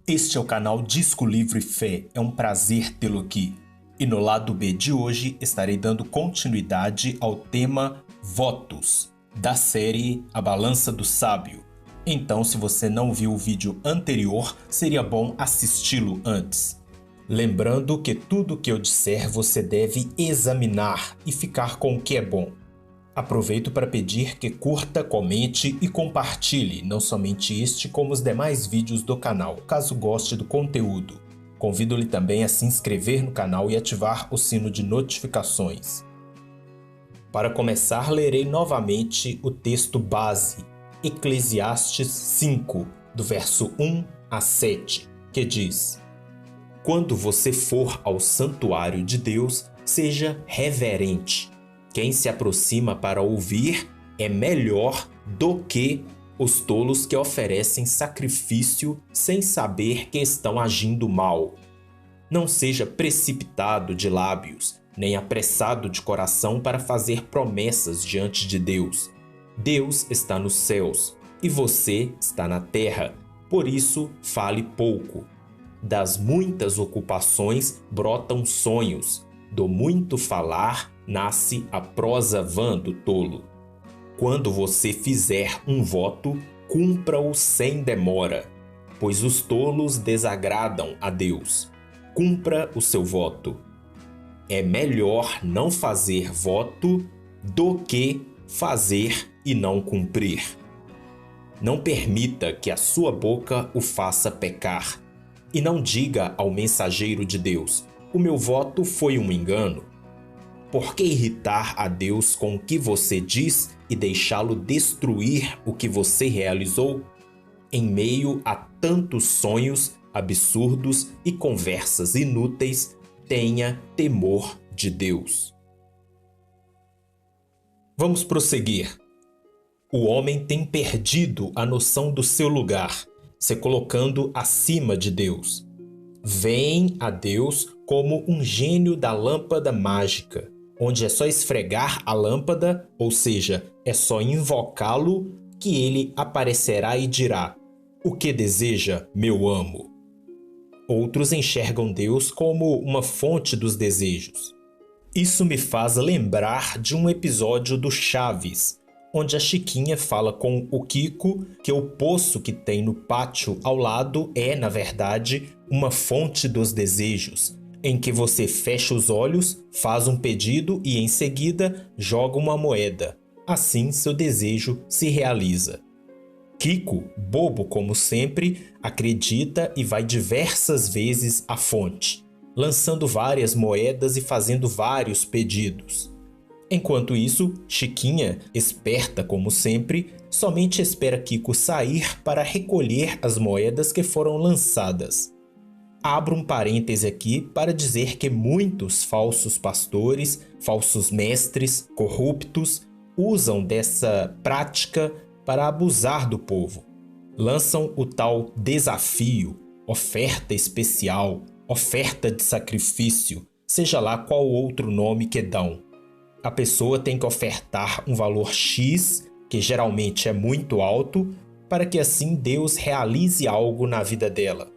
Este é o canal Disco Livre Fé, é um prazer tê-lo aqui. E no lado B de hoje estarei dando continuidade ao tema Votos, da série A Balança do Sábio. Então, se você não viu o vídeo anterior, seria bom assisti-lo antes. Lembrando que tudo que eu disser você deve examinar e ficar com o que é bom. Aproveito para pedir que curta, comente e compartilhe não somente este como os demais vídeos do canal, caso goste do conteúdo. Convido-lhe também a se inscrever no canal e ativar o sino de notificações. Para começar, lerei novamente o texto base, Eclesiastes 5, do verso 1 a 7, que diz: Quando você for ao santuário de Deus, seja reverente. Quem se aproxima para ouvir é melhor do que os tolos que oferecem sacrifício sem saber que estão agindo mal. Não seja precipitado de lábios, nem apressado de coração para fazer promessas diante de Deus. Deus está nos céus e você está na terra, por isso fale pouco. Das muitas ocupações brotam sonhos, do muito falar nasce a prosa vã do tolo. Quando você fizer um voto, cumpra-o sem demora, pois os tolos desagradam a Deus. Cumpra o seu voto. É melhor não fazer voto do que fazer e não cumprir. Não permita que a sua boca o faça pecar, e não diga ao mensageiro de Deus: o meu voto foi um engano. Por que irritar a Deus com o que você diz e deixá-lo destruir o que você realizou? Em meio a tantos sonhos absurdos e conversas inúteis, tenha temor de Deus. Vamos prosseguir. O homem tem perdido a noção do seu lugar, se colocando acima de Deus. Vêem a Deus como um gênio da lâmpada mágica, onde é só esfregar a lâmpada, ou seja, é só invocá-lo, que ele aparecerá e dirá: o que deseja, meu amo? Outros enxergam Deus como uma fonte dos desejos. Isso me faz lembrar de um episódio do Chaves, onde a Chiquinha fala com o Kiko que o poço que tem no pátio ao lado é, na verdade, uma fonte dos desejos, em que você fecha os olhos, faz um pedido e, em seguida, joga uma moeda. Assim, seu desejo se realiza. Kiko, bobo como sempre, acredita e vai diversas vezes à fonte, lançando várias moedas e fazendo vários pedidos. Enquanto isso, Chiquinha, esperta como sempre, somente espera Kiko sair para recolher as moedas que foram lançadas. Abro um parêntese aqui para dizer que muitos falsos pastores, falsos mestres, corruptos, usam dessa prática para abusar do povo. Lançam o tal desafio, oferta especial, oferta de sacrifício, seja lá qual outro nome que dão. A pessoa tem que ofertar um valor X, que geralmente é muito alto, para que assim Deus realize algo na vida dela.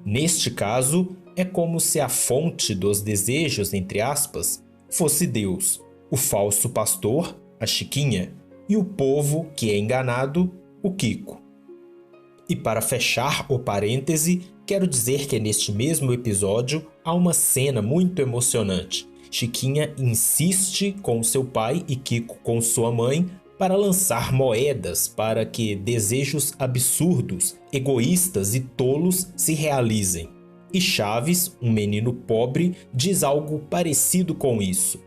Neste caso, é como se a fonte dos desejos, entre aspas, fosse Deus, o falso pastor, a Chiquinha, e o povo que é enganado, o Kiko. E para fechar o parêntese, quero dizer que neste mesmo episódio há uma cena muito emocionante. Chiquinha insiste com seu pai e Kiko com sua mãe para lançar moedas para que desejos absurdos, egoístas e tolos se realizem. E Chaves, um menino pobre, diz algo parecido com isso.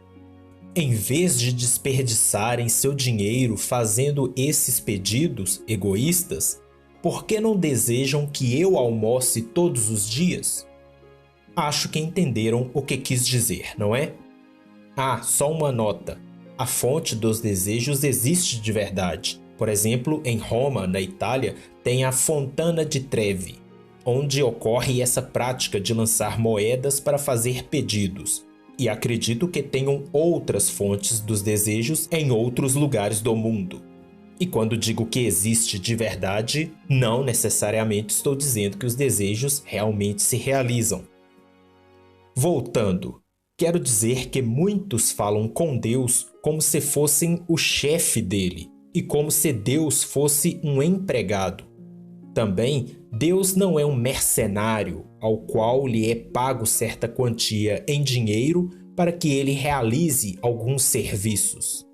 Em vez de desperdiçarem seu dinheiro fazendo esses pedidos egoístas, por que não desejam que eu almoce todos os dias? Acho que entenderam o que quis dizer, não é? Ah, só uma nota. A fonte dos desejos existe de verdade. Por exemplo, em Roma, na Itália, tem a Fontana di Trevi, onde ocorre essa prática de lançar moedas para fazer pedidos. E acredito que tenham outras fontes dos desejos em outros lugares do mundo. E quando digo que existe de verdade, não necessariamente estou dizendo que os desejos realmente se realizam. Voltando, quero dizer que muitos falam com Deus como se fossem o chefe dele e como se Deus fosse um empregado. Também, Deus não é um mercenário ao qual lhe é pago certa quantia em dinheiro para que ele realize alguns serviços.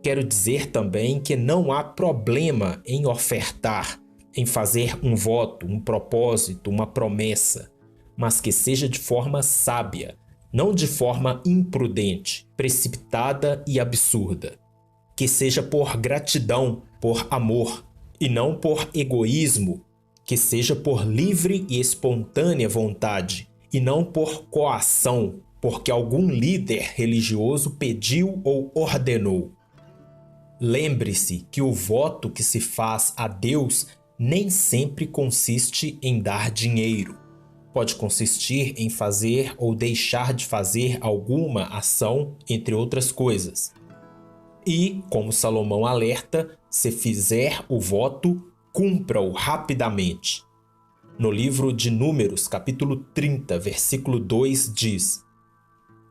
Quero dizer também que não há problema em ofertar, em fazer um voto, um propósito, uma promessa, mas que seja de forma sábia, não de forma imprudente, precipitada e absurda. Que seja por gratidão, por amor, e não por egoísmo, que seja por livre e espontânea vontade, e não por coação, porque algum líder religioso pediu ou ordenou. Lembre-se que o voto que se faz a Deus nem sempre consiste em dar dinheiro. Pode consistir em fazer ou deixar de fazer alguma ação, entre outras coisas. E, como Salomão alerta, se fizer o voto, cumpra-o rapidamente. No livro de Números, capítulo 30, versículo 2, diz: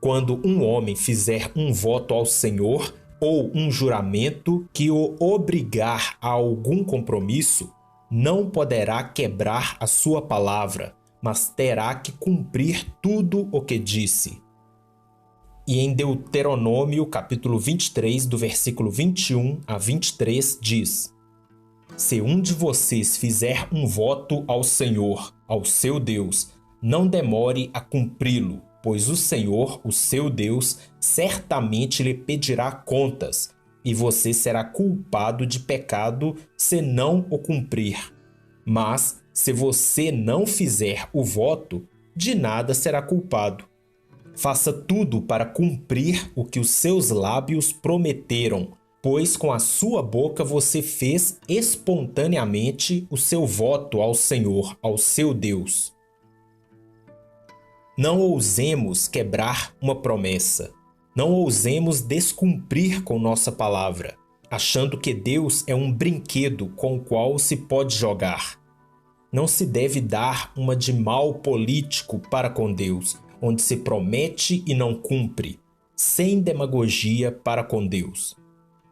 Quando um homem fizer um voto ao Senhor ou um juramento que o obrigar a algum compromisso, não poderá quebrar a sua palavra, mas terá que cumprir tudo o que disse. E em Deuteronômio, capítulo 23, do versículo 21 a 23, diz: Se um de vocês fizer um voto ao Senhor, ao seu Deus, não demore a cumpri-lo, pois o Senhor, o seu Deus, certamente lhe pedirá contas, e você será culpado de pecado se não o cumprir. Mas, se você não fizer o voto, de nada será culpado. Faça tudo para cumprir o que os seus lábios prometeram, pois com a sua boca você fez espontaneamente o seu voto ao Senhor, ao seu Deus. Não ousemos quebrar uma promessa. Não ousemos descumprir com nossa palavra, achando que Deus é um brinquedo com o qual se pode jogar. Não se deve dar uma de mal político para com Deus, onde se promete e não cumpre, sem demagogia para com Deus.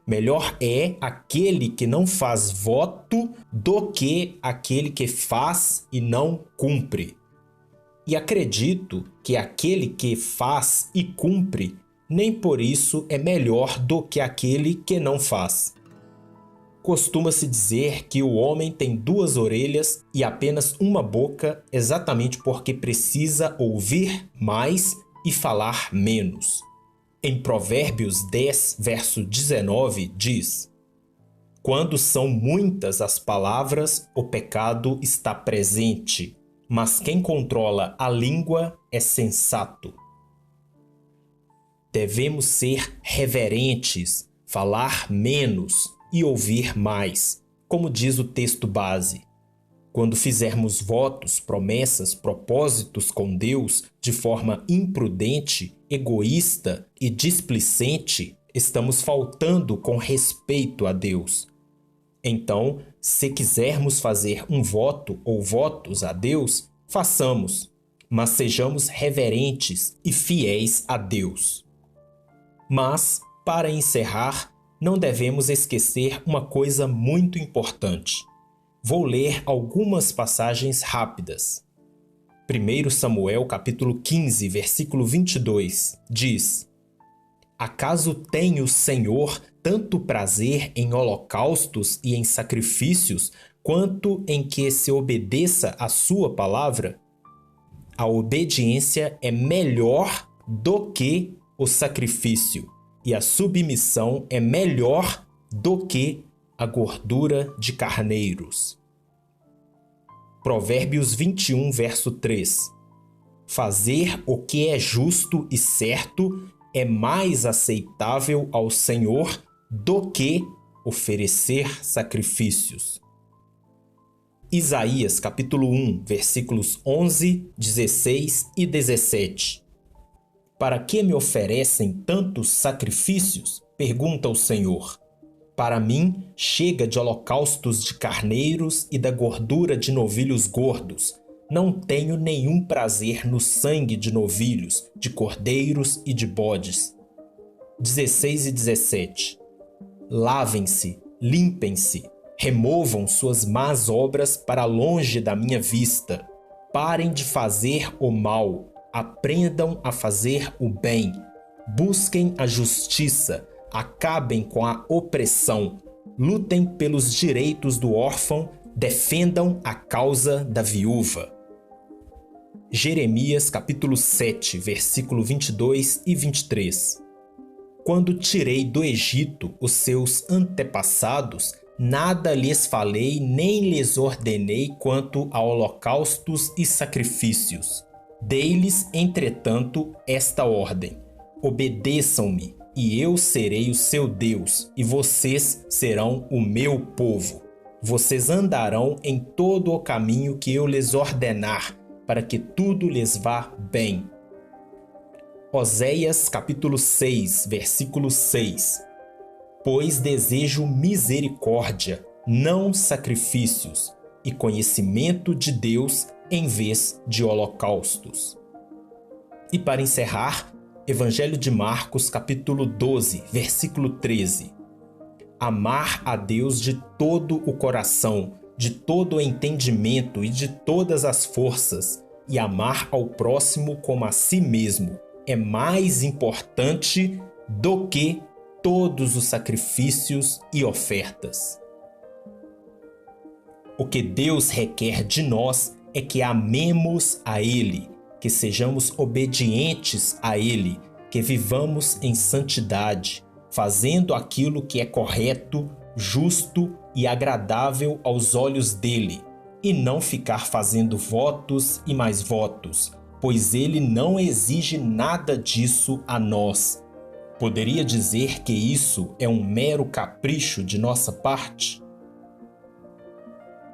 Melhor é aquele que não faz voto do que aquele que faz e não cumpre. E acredito que aquele que faz e cumpre, nem por isso é melhor do que aquele que não faz. Costuma-se dizer que o homem tem 2 orelhas e apenas uma boca, exatamente porque precisa ouvir mais e falar menos. Em Provérbios 10, verso 19, diz: Quando são muitas as palavras, o pecado está presente, mas quem controla a língua é sensato. Devemos ser reverentes, falar menos e ouvir mais, como diz o texto base. Quando fizermos votos, promessas, propósitos com Deus de forma imprudente, egoísta e displicente, estamos faltando com respeito a Deus. Então, se quisermos fazer um voto ou votos a Deus, façamos, mas sejamos reverentes e fiéis a Deus. Mas, para encerrar, não devemos esquecer uma coisa muito importante. Vou ler algumas passagens rápidas. 1 Samuel capítulo 15, versículo 22, diz: Acaso tem o Senhor tanto prazer em holocaustos e em sacrifícios, quanto em que se obedeça a sua palavra? A obediência é melhor do que o sacrifício, e a submissão é melhor do que a gordura de carneiros. Provérbios 21, verso 3. Fazer o que é justo e certo é mais aceitável ao Senhor do que oferecer sacrifícios. Isaías capítulo 1, versículos 11, 16 e 17. Para que me oferecem tantos sacrifícios? Pergunta o Senhor. Para mim, chega de holocaustos de carneiros e da gordura de novilhos gordos. Não tenho nenhum prazer no sangue de novilhos, de cordeiros e de bodes. 16 e 17. Lavem-se, limpem-se, removam suas más obras para longe da minha vista. Parem de fazer o mal, aprendam a fazer o bem. Busquem a justiça, acabem com a opressão, lutem pelos direitos do órfão, defendam a causa da viúva. Jeremias capítulo 7, versículo 22 e 23. Quando tirei do Egito os seus antepassados, nada lhes falei nem lhes ordenei quanto a holocaustos e sacrifícios. Dei-lhes, entretanto, esta ordem: obedeçam-me, e eu serei o seu Deus, e vocês serão o meu povo. Vocês andarão em todo o caminho que eu lhes ordenar, para que tudo lhes vá bem. Oséias capítulo 6, versículo 6. Pois desejo misericórdia, não sacrifícios, e conhecimento de Deus em vez de holocaustos. E para encerrar, Evangelho de Marcos, capítulo 12, versículo 13. Amar a Deus de todo o coração, de todo o entendimento e de todas as forças, e amar ao próximo como a si mesmo, é mais importante do que todos os sacrifícios e ofertas. O que Deus requer de nós é que amemos a Ele, que sejamos obedientes a Ele, que vivamos em santidade, fazendo aquilo que é correto, justo e agradável aos olhos dele, e não ficar fazendo votos e mais votos, pois ele não exige nada disso a nós. Poderia dizer que isso é um mero capricho de nossa parte?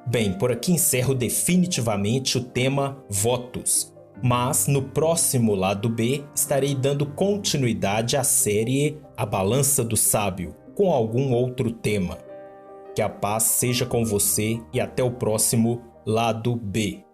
Bem, por aqui encerro definitivamente o tema votos. Mas no próximo lado B estarei dando continuidade à série A Balança do Sábio, com algum outro tema. Que a paz seja com você e até o próximo lado B.